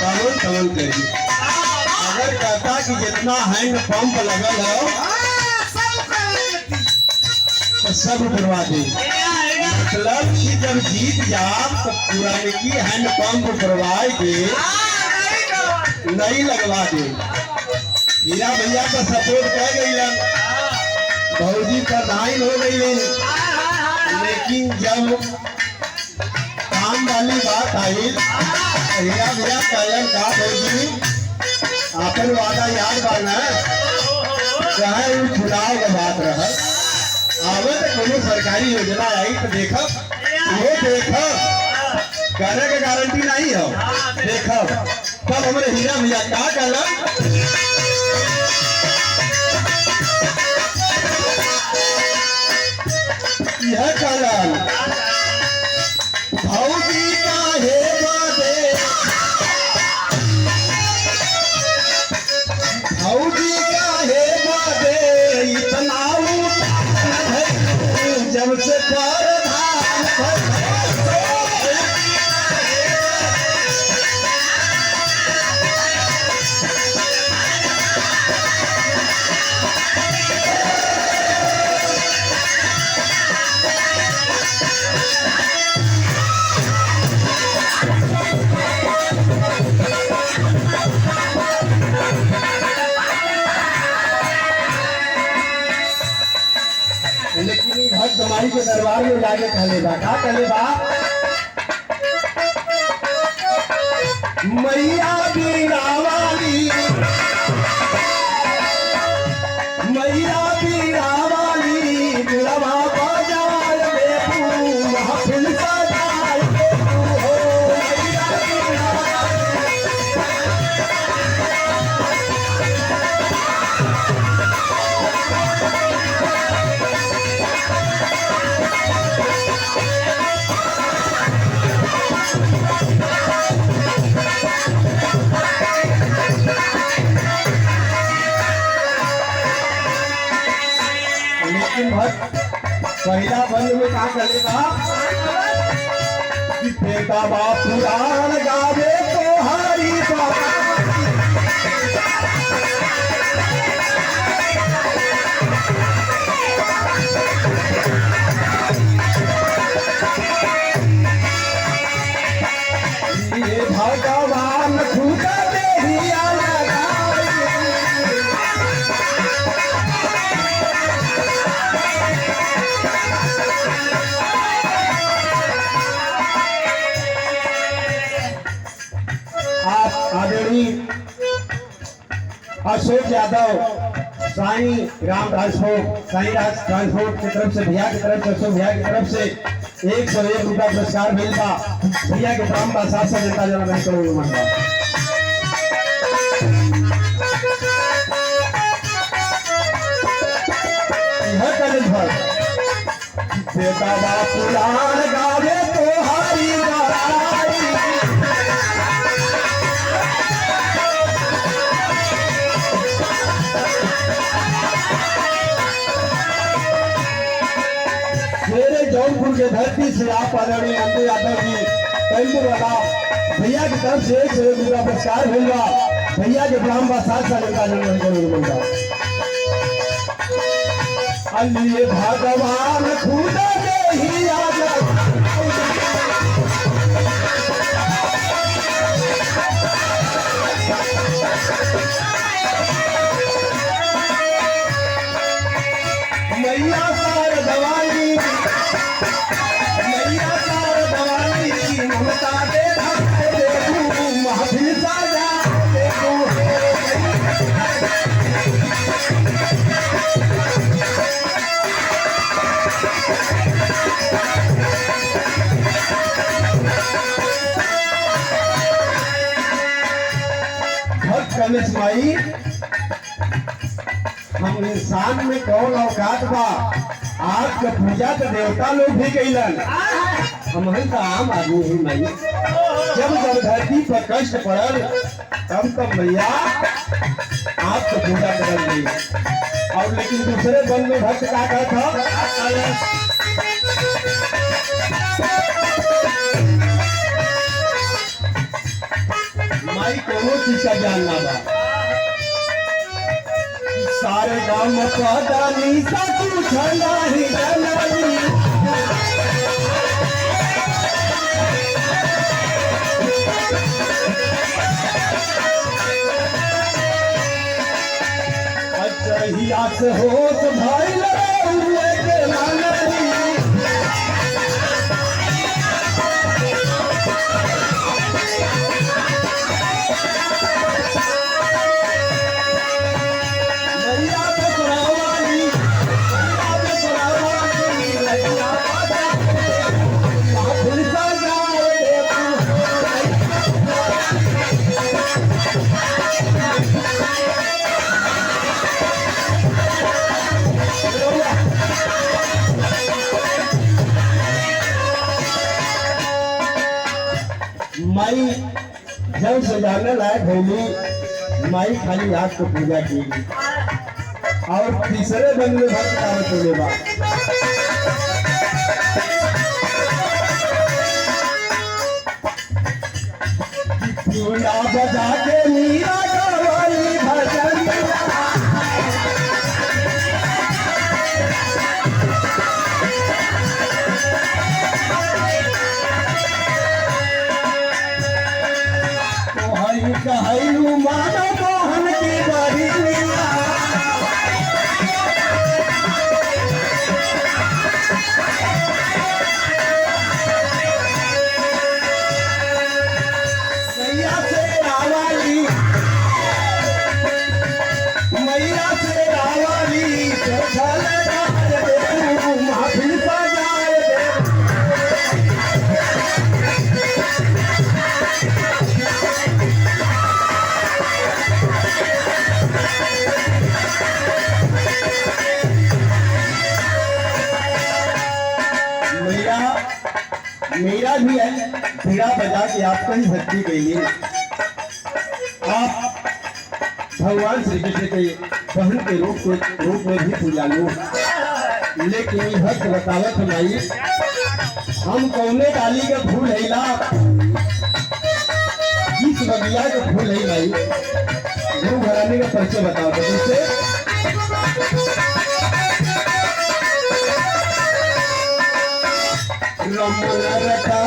कौन कौन करी। अगर कहता कि जितना हैंड पंप लगल है तो सब करवा दे, मतलब कि जब जीत जाओ तो पुरानी हैंड पंप करवाए के नहीं लगवा दे। हीरा भैया का सपोर्ट कर गई, भौजी प्रधान हो गई, लेकिन जब काम वाली बात आई हीरा भैया कहलन का भौजी आपन वादा याद बाना चाहे वो चुनाव का बात रहा आवे तो कोनो सरकारी योजना आई तो देखब वो देखब करे के गारंटी नहीं हो देखब। तब हमारे हीरा भैया का कहलन यह कहलन भौजी काहे बादे भौजी काहे बादे इतना जब से लेकिन भक्त हमारी के दरबार में जाके कहले बा का कहले बा मैया बीरा वाली मैया बीरा वाली बिरवा बजाय बेबू महफिल सजाय बेबू हो मैया बीरा पहला बंद में कहा चलेगा कि बेटा बाप पुराण गावे तो हरी ये भगवान खुदा देहिया आदरणीय अशोक यादव साई राम ट्रांसपोर्ट साई राज ट्रांसपोर्ट की तरफ से भैया की तरफ से अशोक भैया की तरफ से 101 रुपया पुरस्कार मिलता भैया के नाम का साथ साथ देता जना नहीं करोड़ मंडा यह कदम भर बेटा बाप पुराण गावे तो हरी मेरे जौनपुर के धरती से आप आदरणीय नंदू यादव जी तेंदुल वाला भैया की तरफ से 101 रुपया पुरस्कार मिलवा भैया के ब्राह्मण का साथ साथ का जन्म करोड़ अल्ली भगवान खुदा ही मैया सार दवाई मैया सार दवाई ममता दे महफिल साजा भक्त कलेश माई हम इंसान में कौन औकात बा आज का पूजा तो देवता लोग भी कैलन हम आम आदमी ही नहीं जब जब धरती पर कष्ट पड़ल तब मैया आपको पूजा कर गई और लेकिन दूसरे बन में भक्त का कहता भाई कोनो चीज का ज्ञान ना बा। सारे गांव में पदानी सा तू छंदारी जनानी अच्छा से होश भाई लगे हुए के लानती माई जब सजाने लायक होगी माई खाली रात को पूजा की और तीसरे दिन में भक्त काम चलेगा। पूरा बजा के मीरा गवाली भजन कहलू मानो मोहन की बहिनिया मैया से रावाली मैया से रावाली महफिल सजाए मेरा भी है भिड़ा बजा के आपका ही भक्ति कहिए। आप भगवान श्री कृष्ण के बहन के रूप में भी पूजा लो, लेकिन ये भक्त बतावत हमारी हम कौने डाली के फूल हैला किस बगिया के फूल है भाई गुरु घराने का परिचय बताओ तो रमन रखा